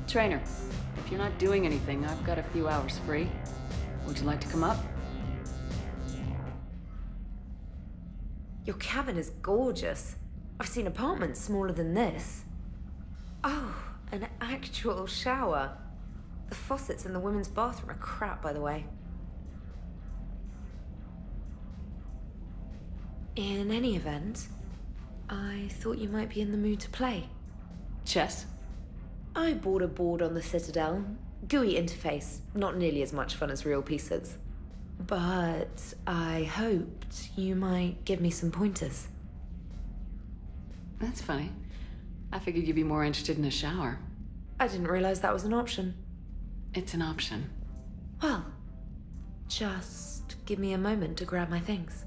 Trainer, if you're not doing anything, I've got a few hours free. Would you like to come up? Your cabin is gorgeous. I've seen apartments smaller than this. Oh, an actual shower. The faucets in the women's bathroom are crap, by the way. In any event, I thought you might be in the mood to play. Chess? I bought a board on the Citadel. GUI interface, not nearly as much fun as real pieces. But I hoped you might give me some pointers. That's funny. I figured you'd be more interested in a shower. I didn't realize that was an option. It's an option. Well, just give me a moment to grab my things.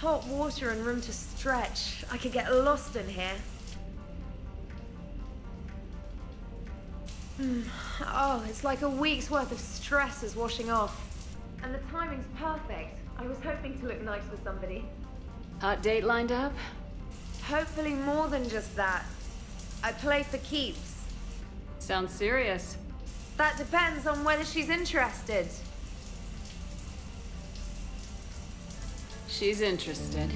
Hot water and room to stretch. I could get lost in here. Oh, it's like a week's worth of stress is washing off. And the timing's perfect. I was hoping to look nice for somebody. Hot date lined up? Hopefully more than just that. I play for keeps. Sounds serious. That depends on whether she's interested. She's interested.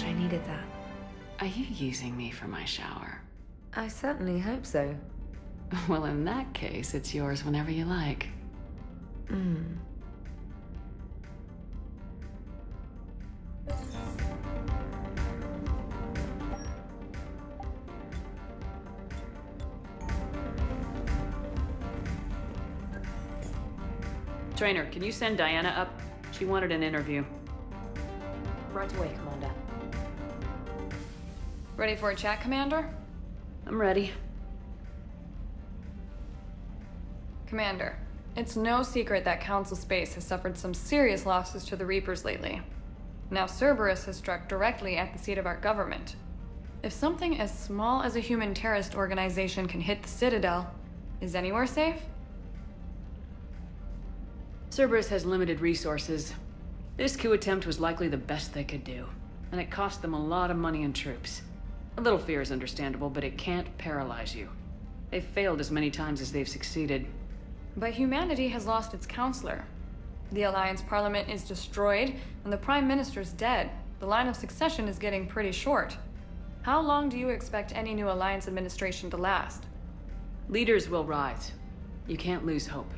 I needed that. Are you using me for my shower? I certainly hope so. Well, in that case, it's yours whenever you like. Trainer, can you send Diana up? She wanted an interview. Right away, Commander. Ready for a chat, Commander? I'm ready. Commander, it's no secret that Council Space has suffered some serious losses to the Reapers lately. Now Cerberus has struck directly at the seat of our government. If something as small as a human terrorist organization can hit the Citadel, is anywhere safe? Cerberus has limited resources. This coup attempt was likely the best they could do, and it cost them a lot of money and troops. A little fear is understandable, but it can't paralyze you. They've failed as many times as they've succeeded. But humanity has lost its counselor. The Alliance Parliament is destroyed, and the Prime Minister's dead. The line of succession is getting pretty short. How long do you expect any new Alliance administration to last? Leaders will rise. You can't lose hope.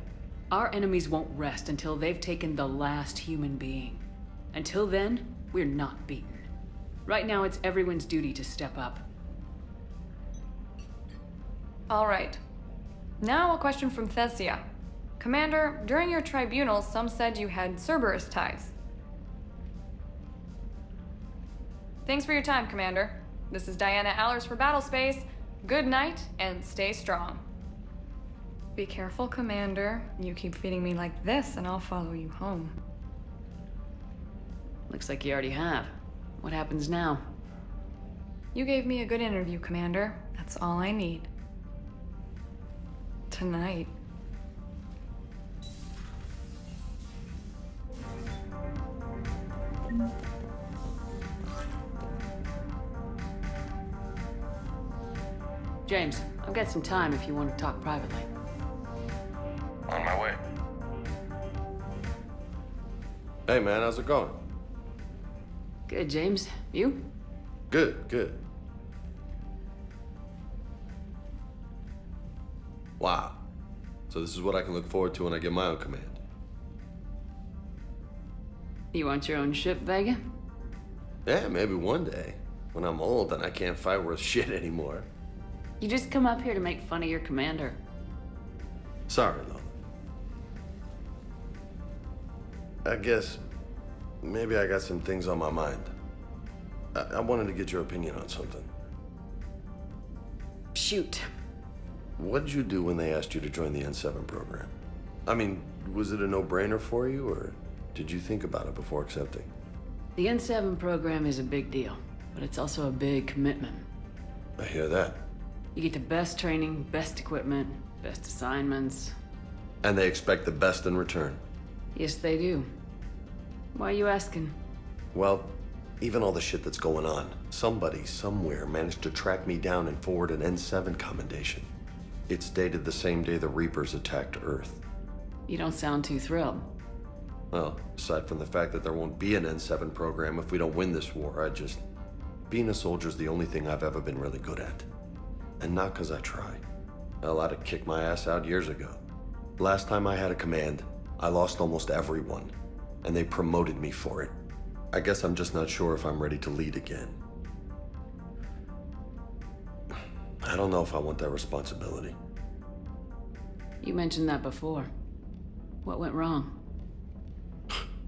Our enemies won't rest until they've taken the last human being. Until then, we're not beaten. Right now, it's everyone's duty to step up. All right. Now a question from Thesia. Commander, during your tribunal, some said you had Cerberus ties. Thanks for your time, Commander. This is Diana Allers for Battlespace. Good night, and stay strong. Be careful, Commander. You keep feeding me like this, and I'll follow you home. Looks like you already have. What happens now? You gave me a good interview, Commander. That's all I need. Tonight. James, I've got some time if you want to talk privately. On my way. Hey man, how's it going? Good, James. You? Good, good. Wow. So this is what I can look forward to when I get my own command. You want your own ship, Vega? Yeah, maybe one day. When I'm old and I can't fight worth shit anymore. You just come up here to make fun of your commander. Sorry, Lola. I guess maybe I got some things on my mind. I wanted to get your opinion on something. Shoot. What did you do when they asked you to join the N7 program? I mean, was it a no-brainer for you, or did you think about it before accepting? The N7 program is a big deal, but it's also a big commitment. I hear that. You get the best training, best equipment, best assignments. And they expect the best in return. Yes, they do. Why are you asking? Well, even all the shit that's going on, somebody somewhere managed to track me down and forward an N7 commendation. It's dated the same day the Reapers attacked Earth. You don't sound too thrilled. Well, aside from the fact that there won't be an N7 program if we don't win this war, being a soldier's the only thing I've ever been really good at. And not because I try. Hell, I'd have kicked my ass out years ago. Last time I had a command, I lost almost everyone, and they promoted me for it. I guess I'm just not sure if I'm ready to lead again. I don't know if I want that responsibility. You mentioned that before. What went wrong?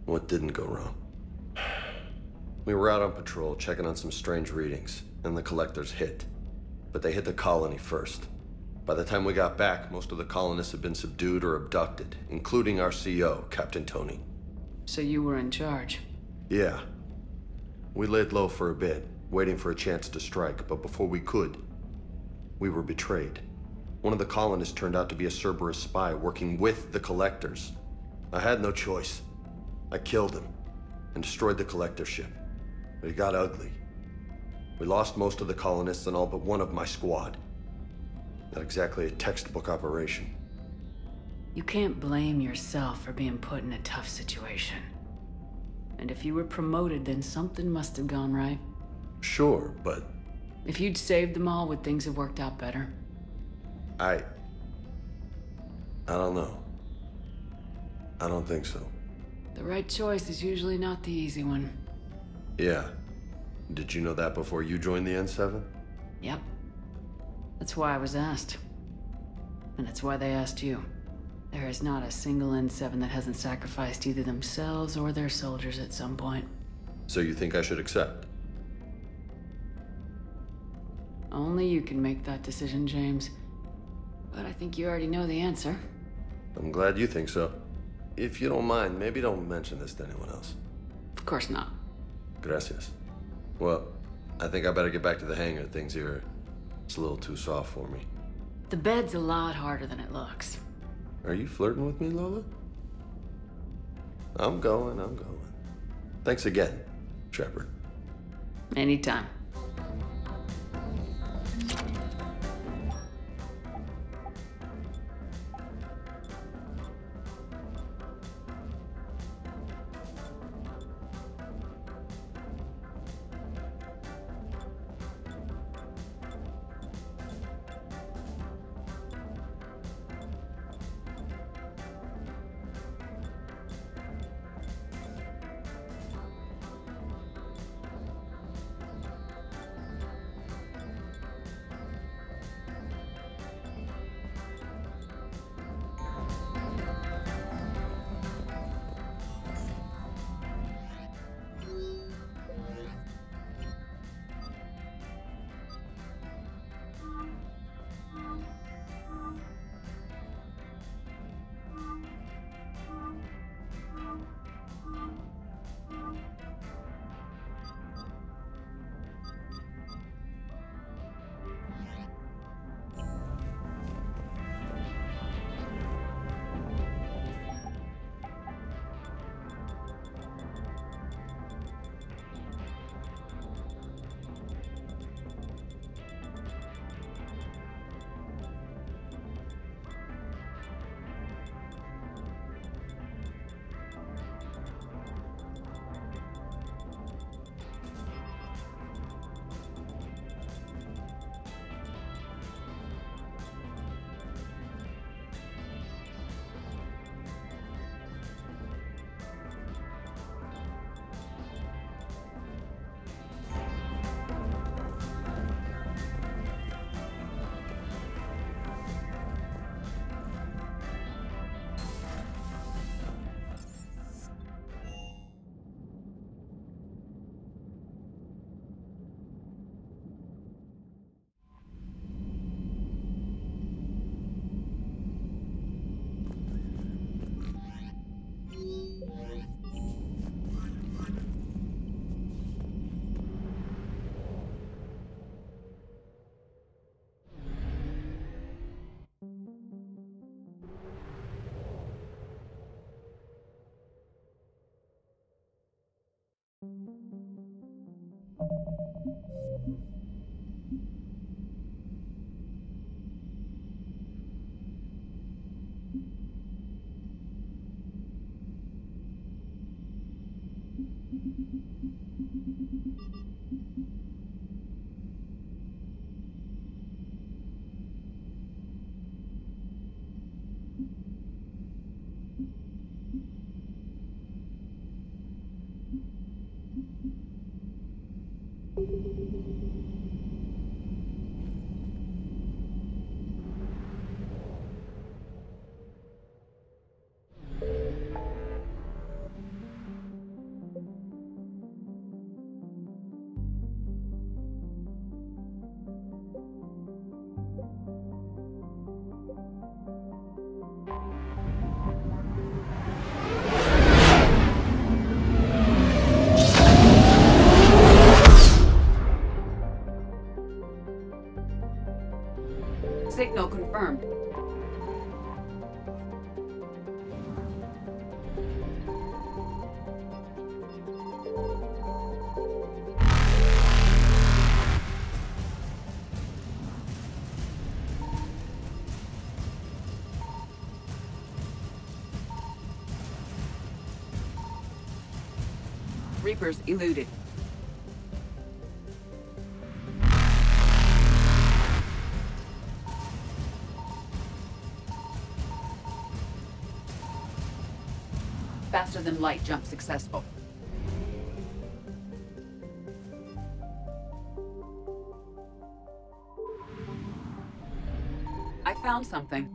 What didn't go wrong? We were out on patrol, checking on some strange readings, and the collectors hit. But they hit the colony first. By the time we got back, most of the colonists had been subdued or abducted, including our CO, Captain Tony. So you were in charge? Yeah. We laid low for a bit, waiting for a chance to strike, but before we could, we were betrayed. One of the colonists turned out to be a Cerberus spy working with the collectors. I had no choice. I killed him and destroyed the collector ship. But it got ugly. We lost most of the colonists and all but one of my squad. Not exactly a textbook operation. You can't blame yourself for being put in a tough situation. And if you were promoted, then something must have gone right. Sure, but... If you'd saved them all, would things have worked out better? I don't know. I don't think so. The right choice is usually not the easy one. Yeah. Did you know that before you joined the N7? Yep. That's why I was asked. And that's why they asked you. There is not a single N7 that hasn't sacrificed either themselves or their soldiers at some point. So you think I should accept? Only you can make that decision, James. But I think you already know the answer. I'm glad you think so. If you don't mind, maybe don't mention this to anyone else. Of course not. Gracias. Well, I think I better get back to the hangar. Things here, it's a little too soft for me. The bed's a lot harder than it looks. Are you flirting with me, Lola? I'm going. Thanks again, Shepard. Anytime. Signal confirmed. Reapers eluded. Faster than light jump successful. I found something.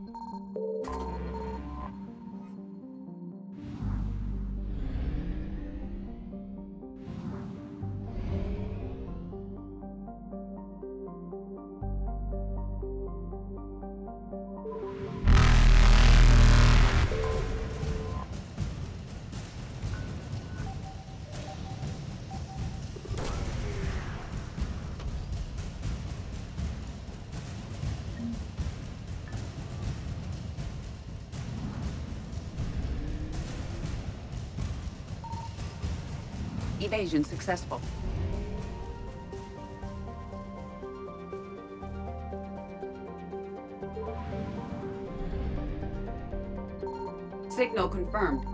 Evasion successful. Signal confirmed.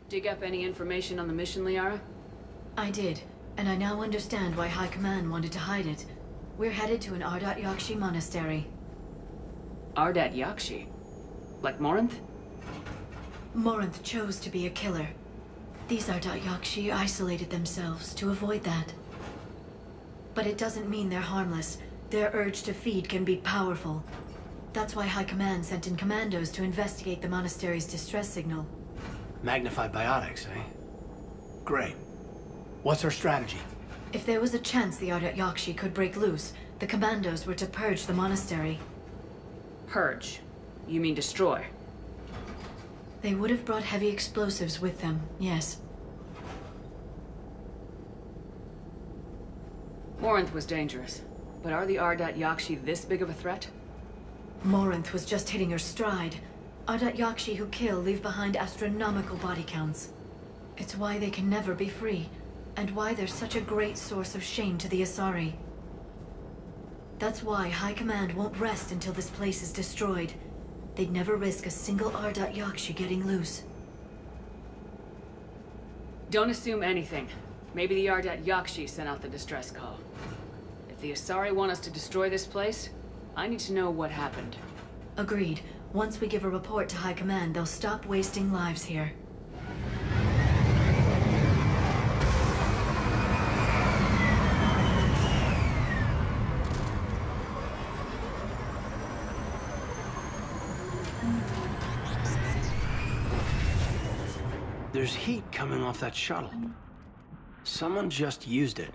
Dig up any information on the mission, Liara? I did, and I now understand why High Command wanted to hide it. We're headed to an Ardat Yakshi monastery. Ardat Yakshi? Like Morinth? Morinth chose to be a killer. These Ardat Yakshi isolated themselves to avoid that. But it doesn't mean they're harmless. Their urge to feed can be powerful. That's why High Command sent in commandos to investigate the monastery's distress signal. Magnified biotics, eh? Great. What's our strategy? If there was a chance the Ardat Yakshi could break loose, the commandos were to purge the monastery. Purge? You mean destroy? They would have brought heavy explosives with them, yes. Morinth was dangerous, but are the Ardat Yakshi this big of a threat? Morinth was just hitting her stride. Ardat Yakshi who kill leave behind astronomical body counts. It's why they can never be free, and why they're such a great source of shame to the Asari. That's why High Command won't rest until this place is destroyed. They'd never risk a single Ardat Yakshi getting loose. Don't assume anything. Maybe the Ardat Yakshi sent out the distress call. If the Asari want us to destroy this place, I need to know what happened. Agreed. Once we give a report to High Command, they'll stop wasting lives here. There's heat coming off that shuttle. Someone just used it.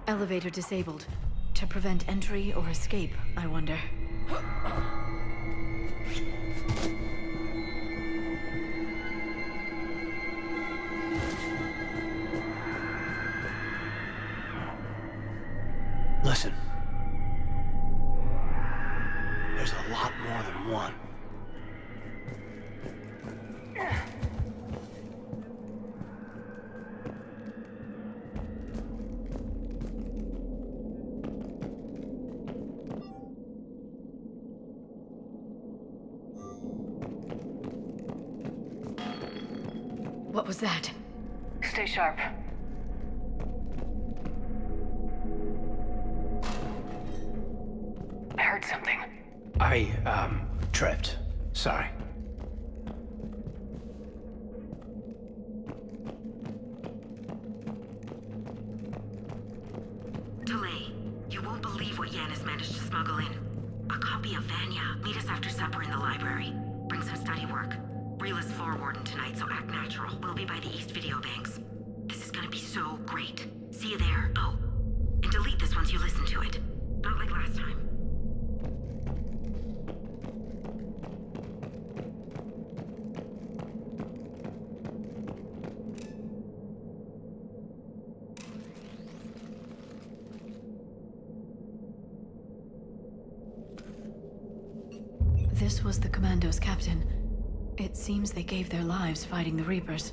Elevator disabled. To prevent entry or escape, I wonder. Listen. There's a lot more than one. What was that? Stay sharp. I heard something. I, tripped. Sorry. Delay. You won't believe what Yan has managed to smuggle in. A copy of Vanya. Meet us after supper in the library. Bring some study work. Reel is floor warden tonight, so act natural. We'll be by the East Video Banks. This is gonna be so great. See you there. Oh, and delete this once you listen to it. Not like last time. This was the Commando's captain. It seems they gave their lives fighting the Reapers.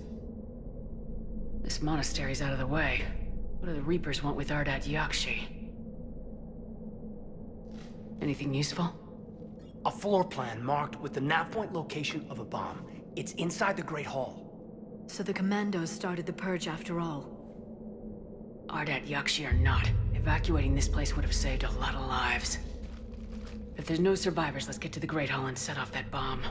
This monastery's out of the way. What do the Reapers want with Ardat Yakshi? Anything useful? A floor plan marked with the nav point location of a bomb. It's inside the Great Hall. So the Commandos started the purge after all. Ardat Yakshi or not, evacuating this place would have saved a lot of lives. If there's no survivors, let's get to the Great Hall and set off that bomb.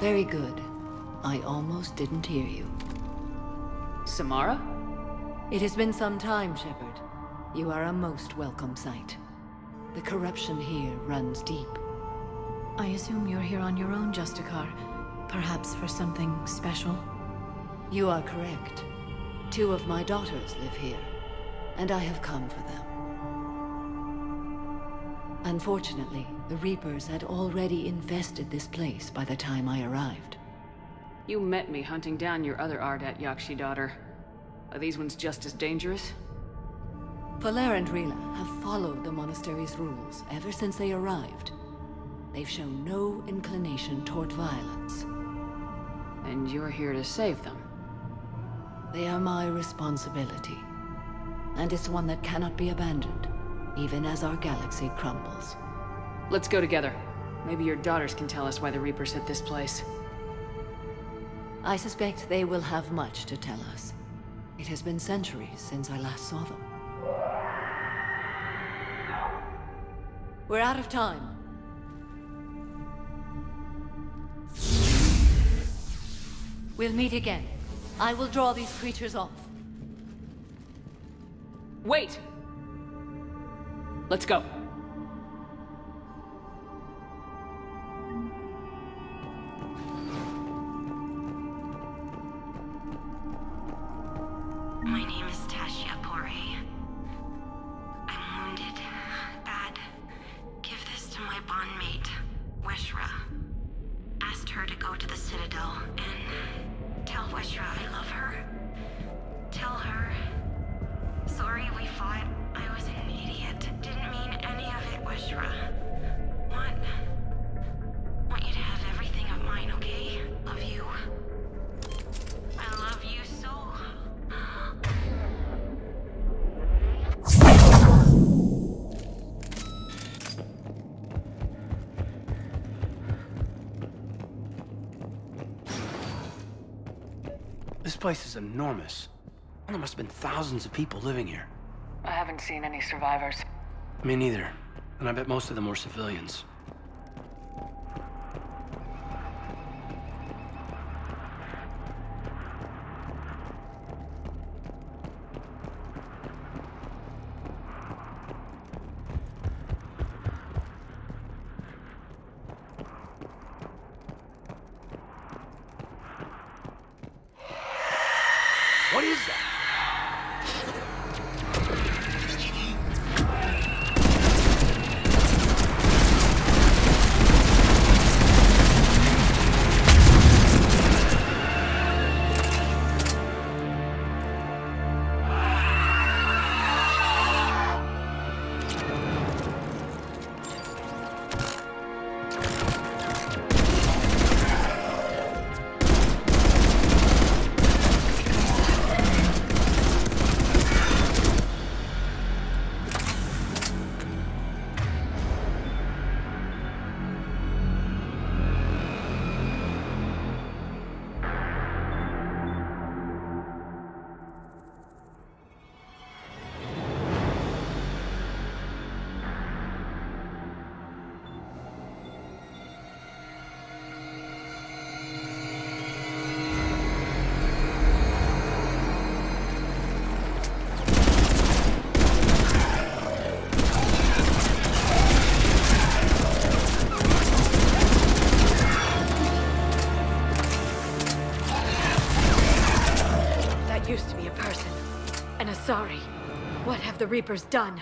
Very good. I almost didn't hear you. Samara? It has been some time, Shepard. You are a most welcome sight. The corruption here runs deep. I assume you're here on your own, Justicar. Perhaps for something special? You are correct. 2 of my daughters live here, and I have come for them. Unfortunately, the Reapers had already infested this place by the time I arrived. You met me hunting down your other Ardat Yakshi daughter. Are these ones just as dangerous? Valer and Rila have followed the monastery's rules ever since they arrived. They've shown no inclination toward violence. And you're here to save them? They are my responsibility. And it's one that cannot be abandoned, even as our galaxy crumbles. Let's go together. Maybe your daughters can tell us why the Reapers hit this place. I suspect they will have much to tell us. It has been centuries since I last saw them. We're out of time. We'll meet again. I will draw these creatures off. Wait! Let's go. My name is Tasha Pore. I'm wounded. Bad. Give this to my bondmate, Weshra. Asked her to go to the Citadel and tell Weshra I love her. Tell her. Sorry we fought. I was an idiot. Didn't mean any of it, Weshra. Want you to have everything of mine, okay? Love you. I love you so. This place is enormous. There must have been thousands of people living here. I haven't seen any survivors. Me neither. And I bet most of them were civilians. What is that? Used to be a person. And a sorry. What have the Reapers done?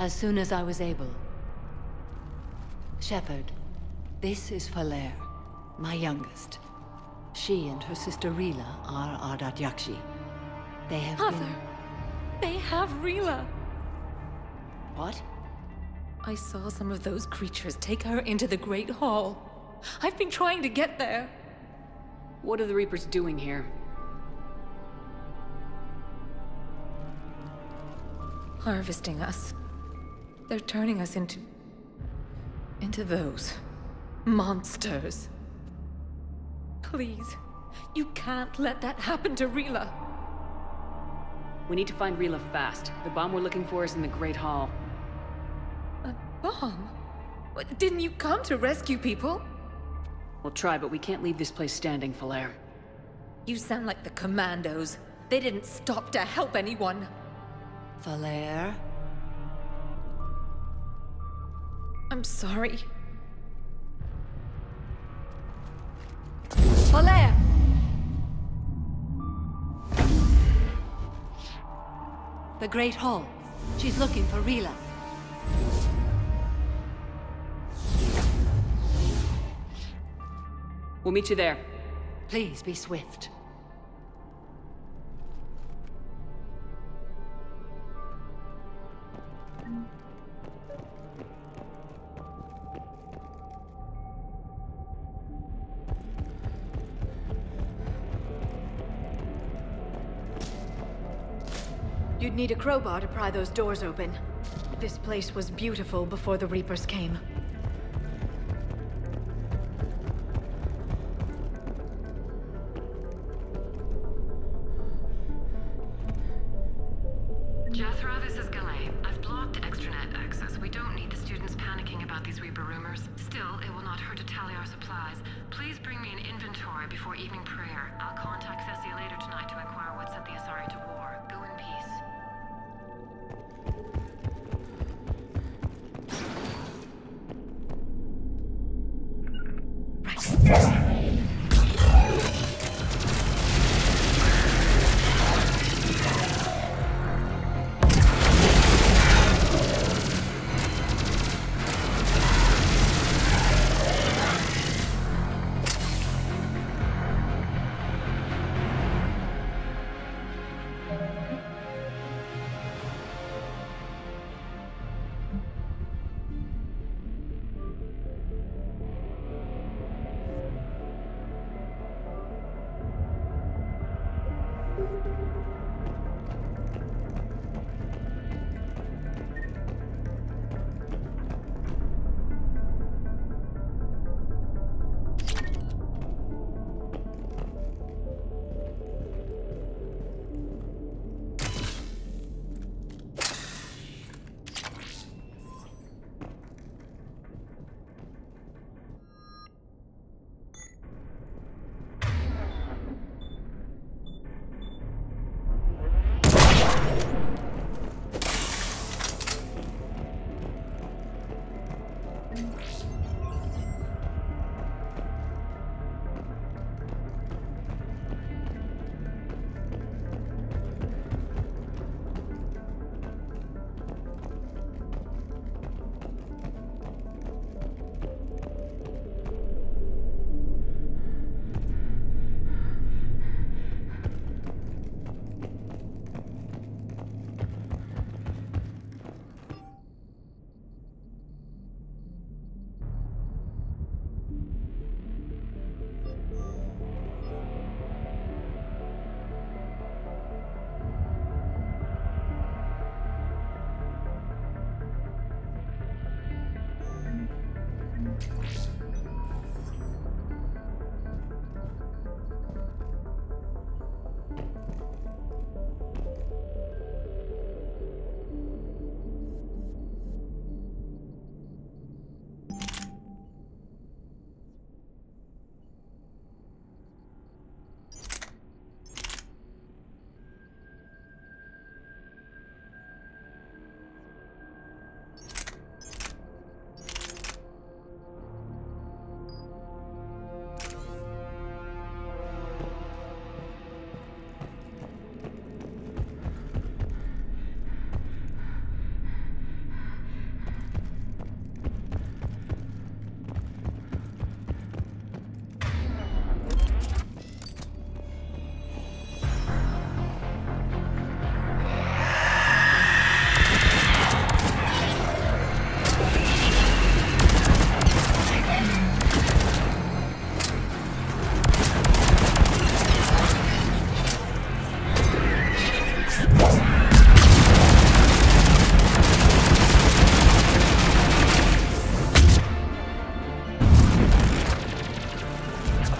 As soon as I was able. Shepard, this is Falere, my youngest. She and her sister Rila are Ardat Yakshi. They have Mother, they have Rila. What? I saw some of those creatures take her into the Great Hall. I've been trying to get there. What are the Reapers doing here? Harvesting us. They're turning us into those monsters. Please, you can't let that happen to Rila. We need to find Rila fast. The bomb we're looking for is in the Great Hall. A bomb? What, didn't you come to rescue people? We'll try, but we can't leave this place standing, Falere. You sound like the Commandos. They didn't stop to help anyone. Falere? I'm sorry. Falere! The Great Hall. She's looking for Rila. We'll meet you there. Please be swift. You'd need a crowbar to pry those doors open. This place was beautiful before the Reapers came. Jethro, this is Galay. I've blocked extranet access. We don't need the students panicking about these Reaper rumors. Still, it will not hurt to tally our supplies. Please bring me an inventory before evening prayer. I'll contact Cessia later tonight to inquire what sent the Asari to war. Go in peace.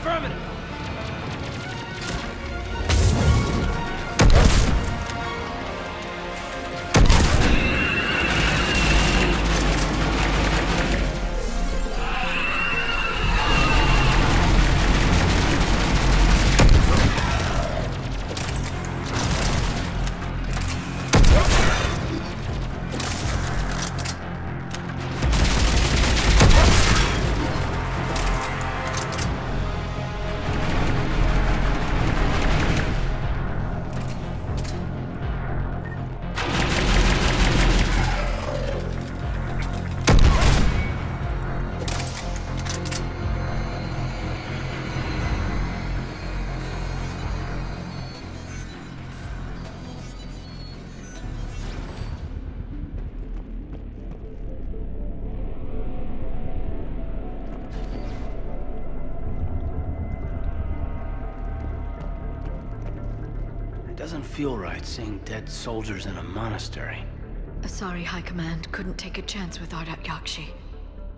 Affirmative. Doesn't feel right seeing dead soldiers in a monastery. Sorry, High Command. Couldn't take a chance with Ardat Yakshi.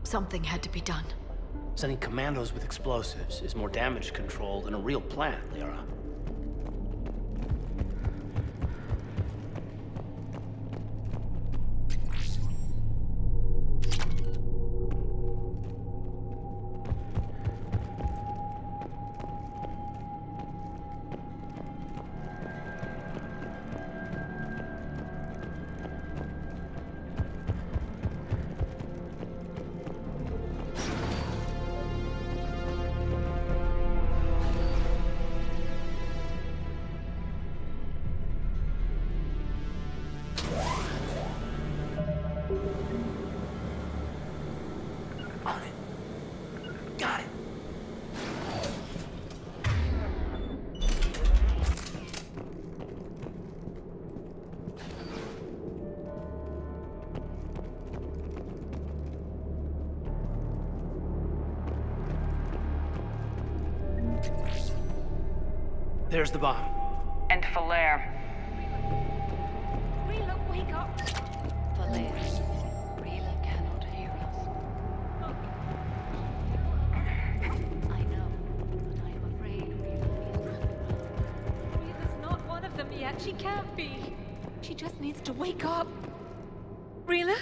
Something had to be done. Sending commandos with explosives is more damage control than a real plan, Lyra. On it. Got it. There's the bomb. And Falere. Rila, wake up! Falere, Rila cannot hear us. I know, but I am afraid Rila is not. Rila's not one of them yet. She can't be. She just needs to wake up. Rila?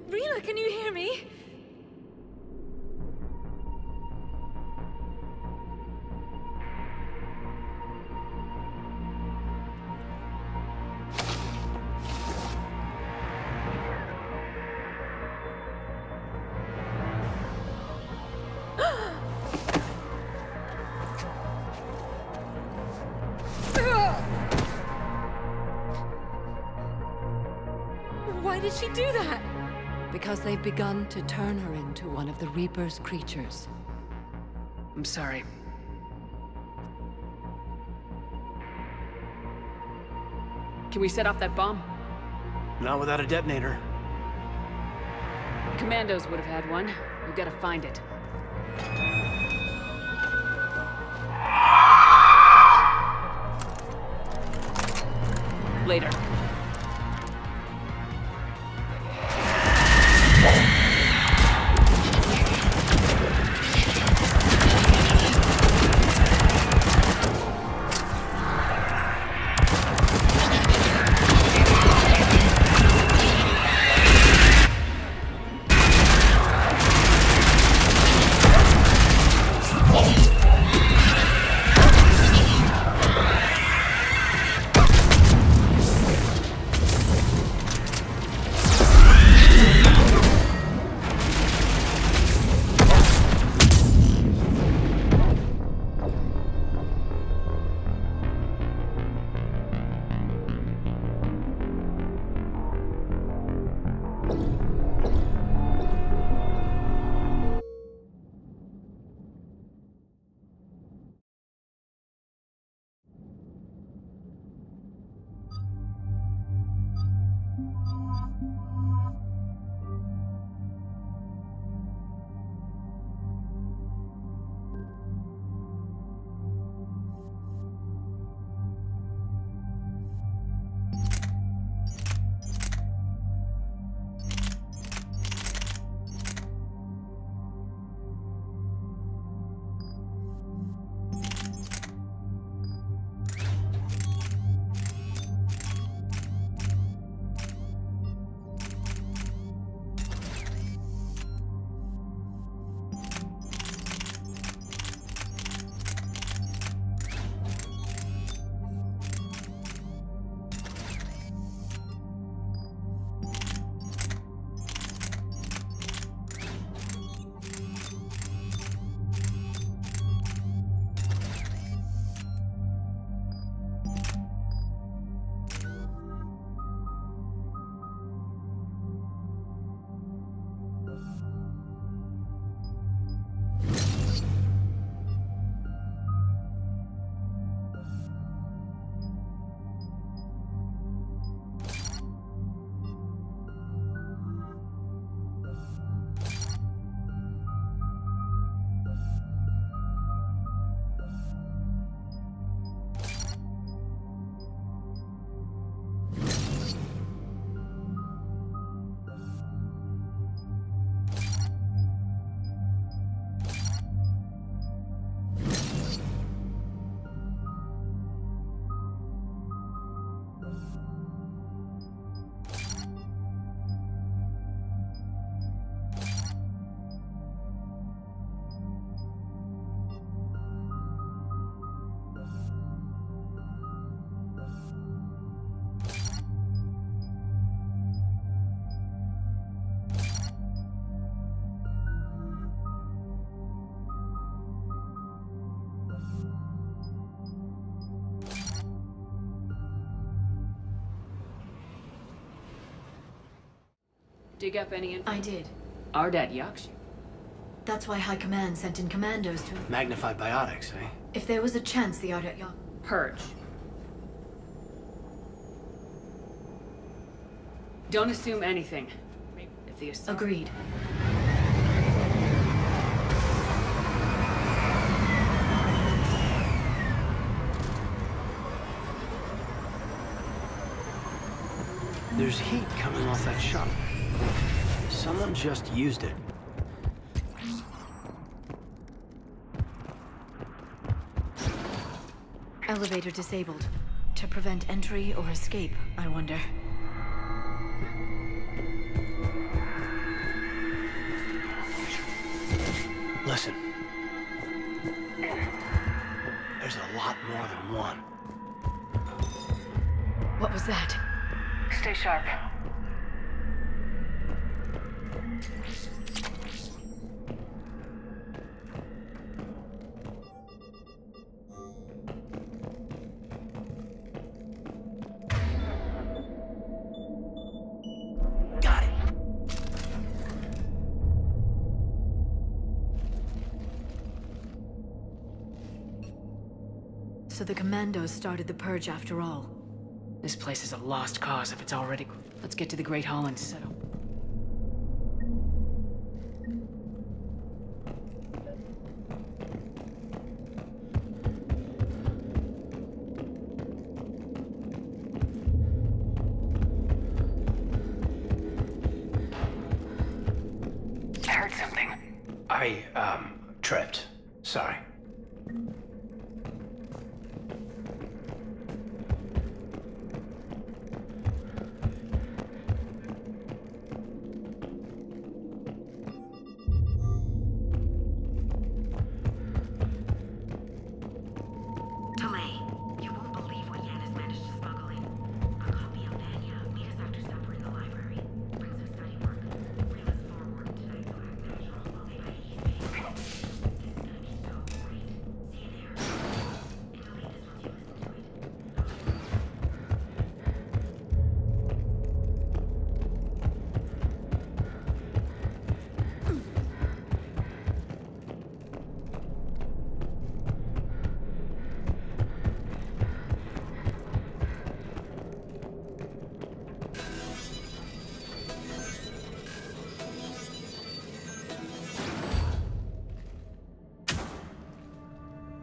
Rila, can you hear me? Why did she do that? Because they've begun to turn her into one of the Reaper's creatures. I'm sorry. Can we set off that bomb? Not without a detonator. Commandos would have had one. We've got to find it. Later. dig up any info? I did. Ardat Yakshi. That's why High Command sent in commandos to... Magnified biotics, eh? If there was a chance the Ardat Yakshi... Purge. Don't assume anything. If the Agreed. There's heat coming off that shuttle. Someone just used it. Elevator disabled. To prevent entry or escape, I wonder. Listen. There's a lot more than one. What was that? Stay sharp. Got it. So the commandos started the purge after all. This place is a lost cause if it's already... Let's get to the Great Hall and settle. I heard something. I, tripped. Sorry.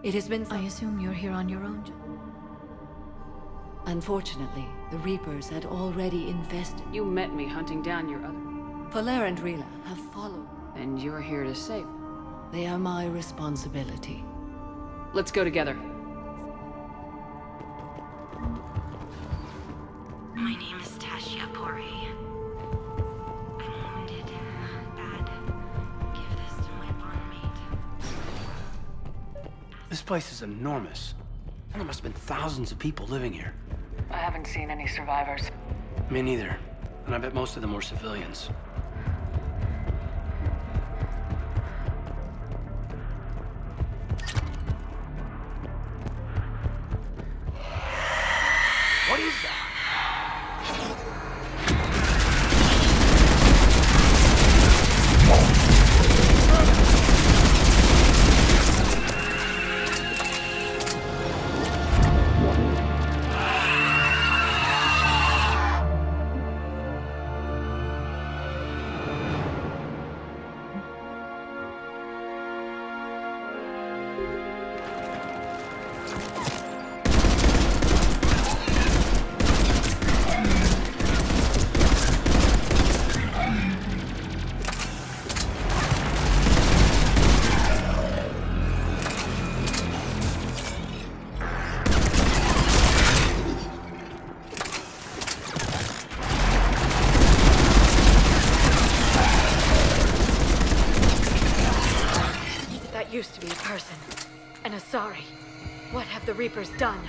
It has been... I assume you're here on your own? Unfortunately, the Reapers had already infested. You met me hunting down your other... Valer and Rila have followed. And you're here to save them. They are my responsibility. Let's go together. My name is Tashia Pore. I'm wounded. Bad. Give this to my barnmate. This place is enormous. There must have been thousands of people living here. I haven't seen any survivors. Me neither. And I bet most of them were civilians. What is that? Used to be a person. And Asari. What have the Reapers done?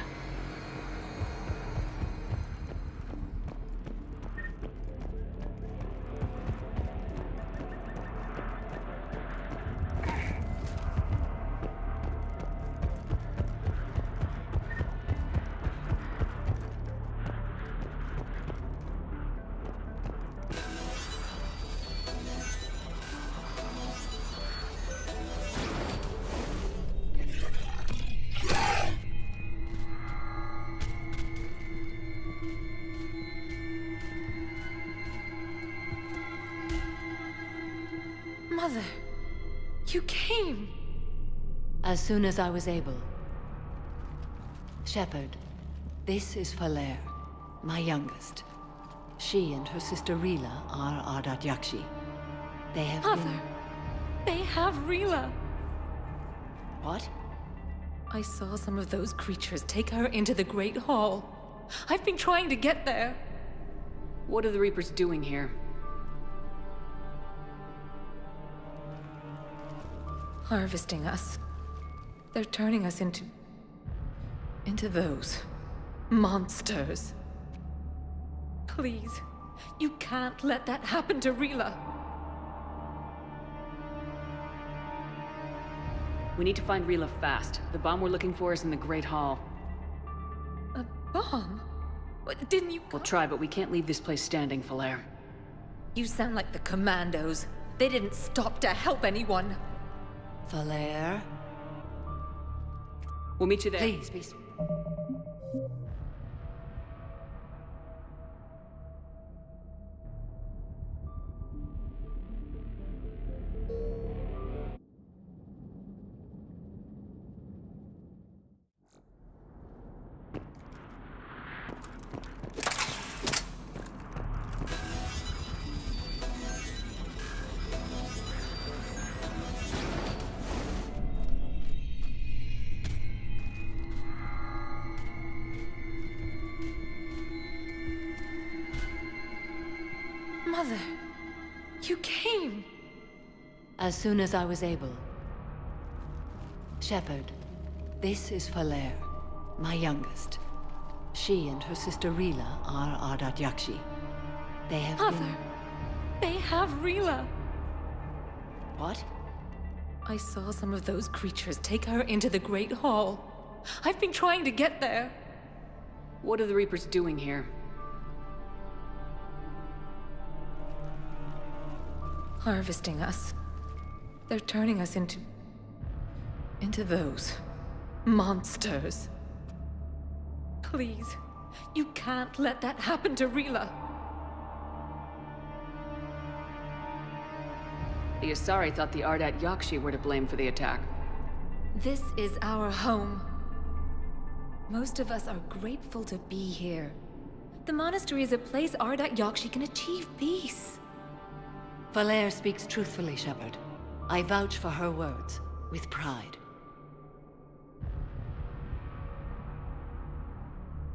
You came! As soon as I was able. Shepard, this is Falere, my youngest. She and her sister Rila are Ardat Yakshi. They have Mother! They have Rila! What? I saw some of those creatures take her into the Great Hall. I've been trying to get there. What are the Reapers doing here? Harvesting us. They're turning us into those monsters. Please, you can't let that happen to Rila. We need to find Rila fast. The bomb we're looking for is in the Great Hall. A bomb? What, didn't you... We'll try, but we can't leave this place standing, Falere. You sound like the Commandos. They didn't stop to help anyone. Falere? We'll meet you there. Please, be... Mother, you came. As soon as I was able. Shepard, this is Falere, my youngest. She and her sister Rila are Ardat Yakshi. They have Mother, they have Rila. What? I saw some of those creatures take her into the Great Hall. I've been trying to get there. What are the Reapers doing here? Harvesting us. They're turning us into those monsters. Please, you can't let that happen to Rila. The Asari thought the Ardat Yakshi were to blame for the attack. This is our home. Most of us are grateful to be here. The monastery is a place Ardat Yakshi can achieve peace. Falere speaks truthfully, Shepard. I vouch for her words, with pride.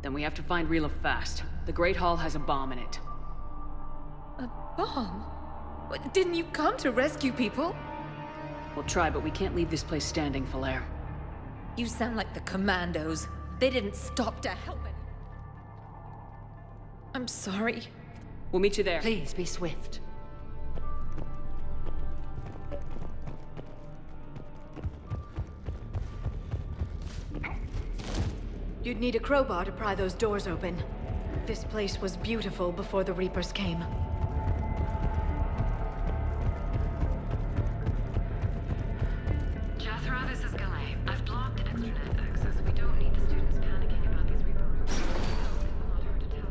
Then we have to find Rila fast. The Great Hall has a bomb in it. A bomb? What, didn't you come to rescue people? We'll try, but we can't leave this place standing, Falere. You sound like the Commandos. They didn't stop to help anyone. I'm sorry. We'll meet you there. Please be swift. You'd need a crowbar to pry those doors open. This place was beautiful before the Reapers came. Jethro, this is Galay. I've blocked extranet access. We don't need the students panicking about these Reaper rooms. It will not hurt to tell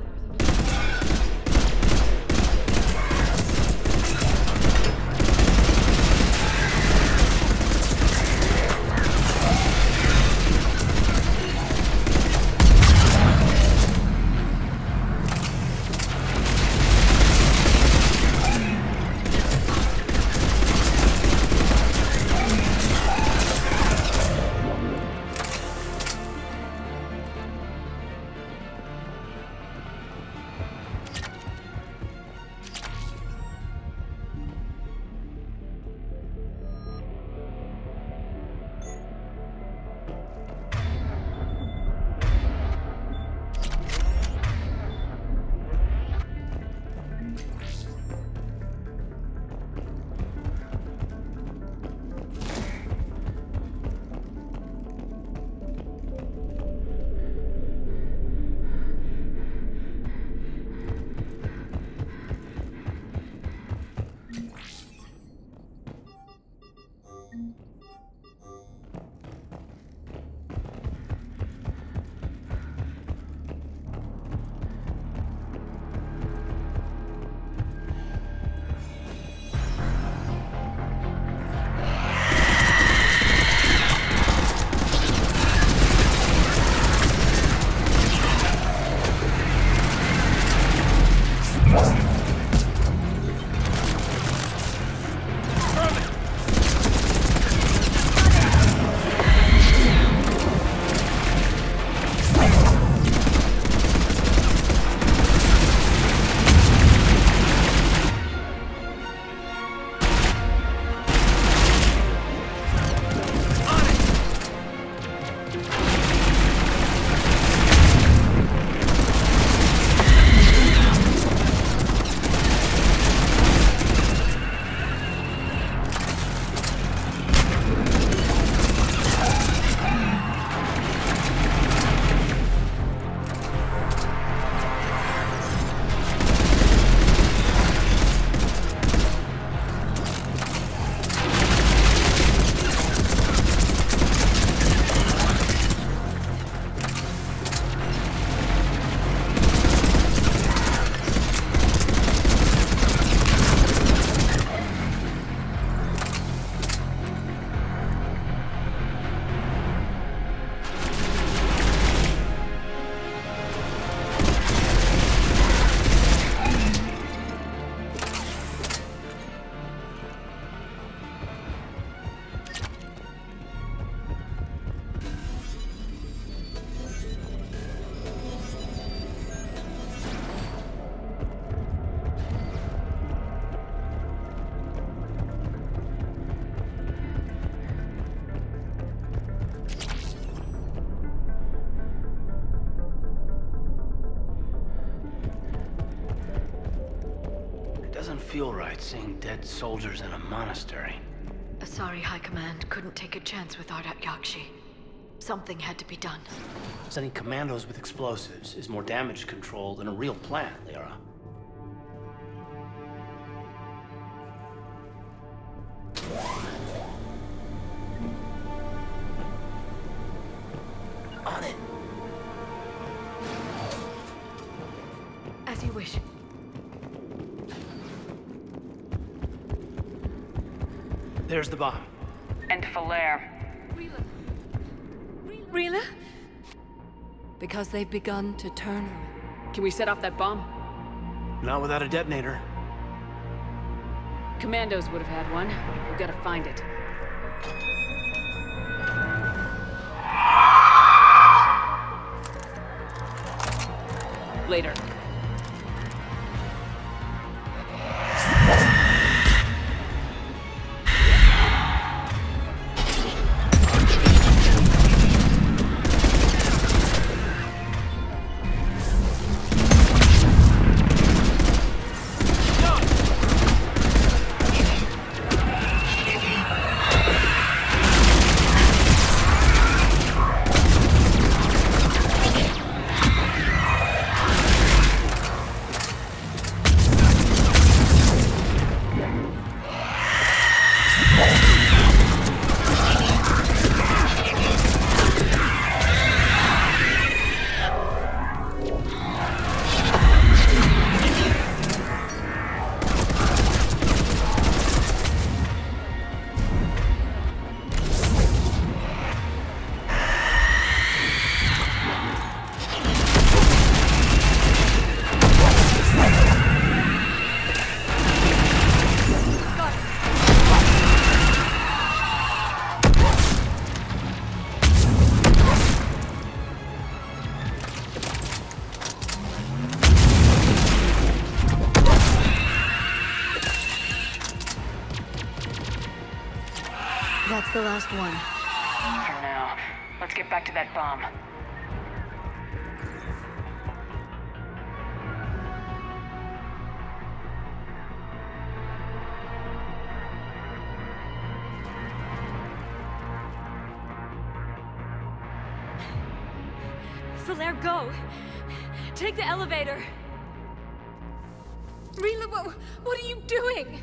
feel right seeing dead soldiers in a monastery. Sorry, High Command. Couldn't take a chance with Ardat Yakshi. Something had to be done. Sending commandos with explosives is more damage control than a real plan, Lyra. On it. As you wish. There's the bomb. And Falere. Rila? Because they've begun to turn her. Can we set off that bomb? Not without a detonator. Commandos would have had one. We've got to find it. Later. That's the last one. For now. Let's get back to that bomb. Falere, go! Take the elevator! Rila, what are you doing?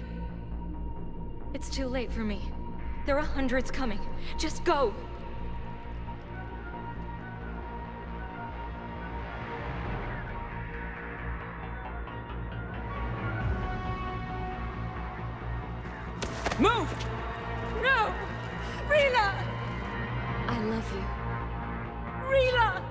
It's too late for me. There are hundreds coming. Just go! Move! No! Rila! I love you. Rila!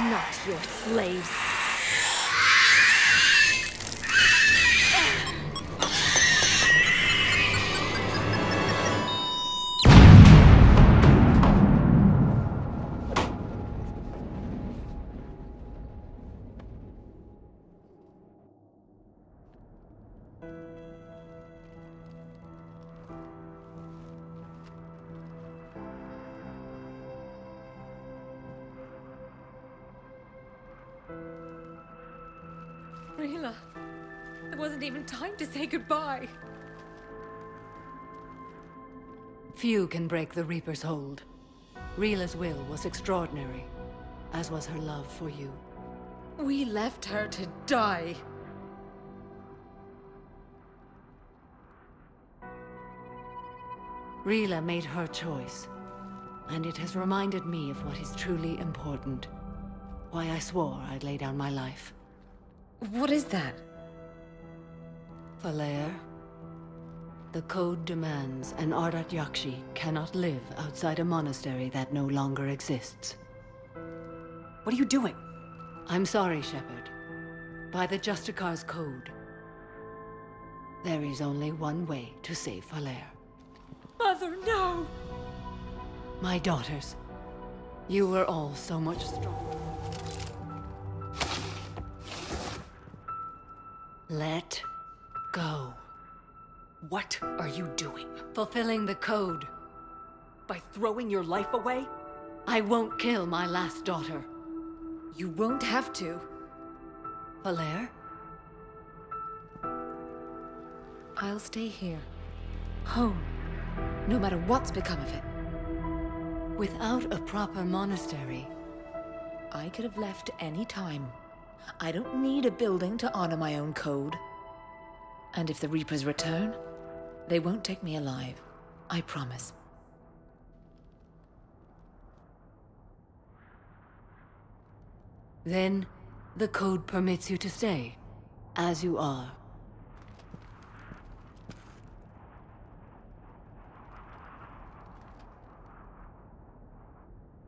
Not your slaves. Rila, there wasn't even time to say goodbye. Few can break the Reaper's hold. Rila's will was extraordinary, as was her love for you. We left her to die. Rila made her choice, and it has reminded me of what is truly important. Why I swore I'd lay down my life. What is that? Falair, the code demands an Ardat Yakshi cannot live outside a monastery that no longer exists. What are you doing? I'm sorry, Shepard. By the Justicar's code, there is only one way to save Falair. Mother, no! My daughters, you were all so much stronger. Let go. What are you doing? Fulfilling the code. By throwing your life away? I won't kill my last daughter. You won't have to. Falair? I'll stay here. Home. No matter what's become of it. Without a proper monastery, I could have left any time. I don't need a building to honor my own code. And if the Reapers return, they won't take me alive. I promise. then the code permits you to stay, as you are.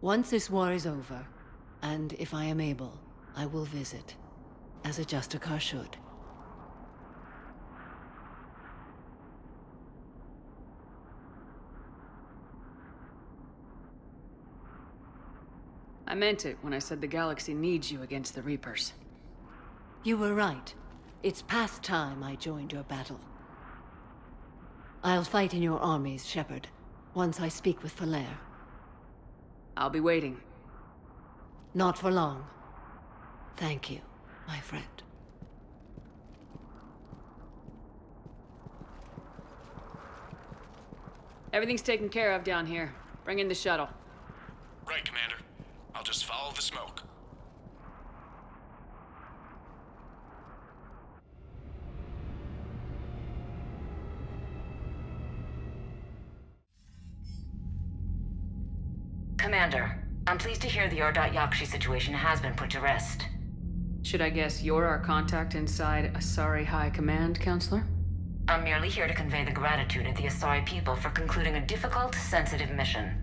Once this war is over, and if I am able, I will visit, as a Justicar should. I meant it when I said the galaxy needs you against the Reapers. You were right. It's past time I joined your battle. I'll fight in your armies, Shepard, once I speak with Falair. I'll be waiting. Not for long. Thank you, my friend. Everything's taken care of down here. Bring in the shuttle. Right, Commander. I'll just follow the smoke. Commander, I'm pleased to hear the Ardat Yakshi situation has been put to rest. Should I guess you're our contact inside Asari High Command, Counselor? I'm merely here to convey the gratitude of the Asari people for concluding a difficult, sensitive mission.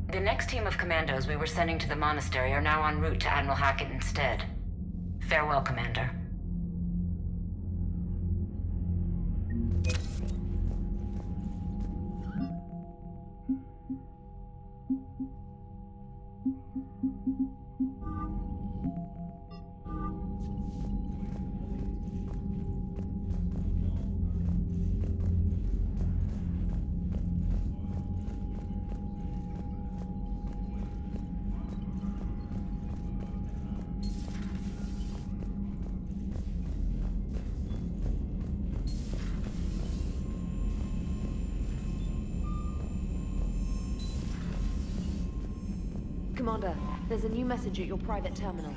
The next team of commandos we were sending to the monastery are now en route to Admiral Hackett instead. Farewell, Commander. Commander, there's a new message at your private terminal.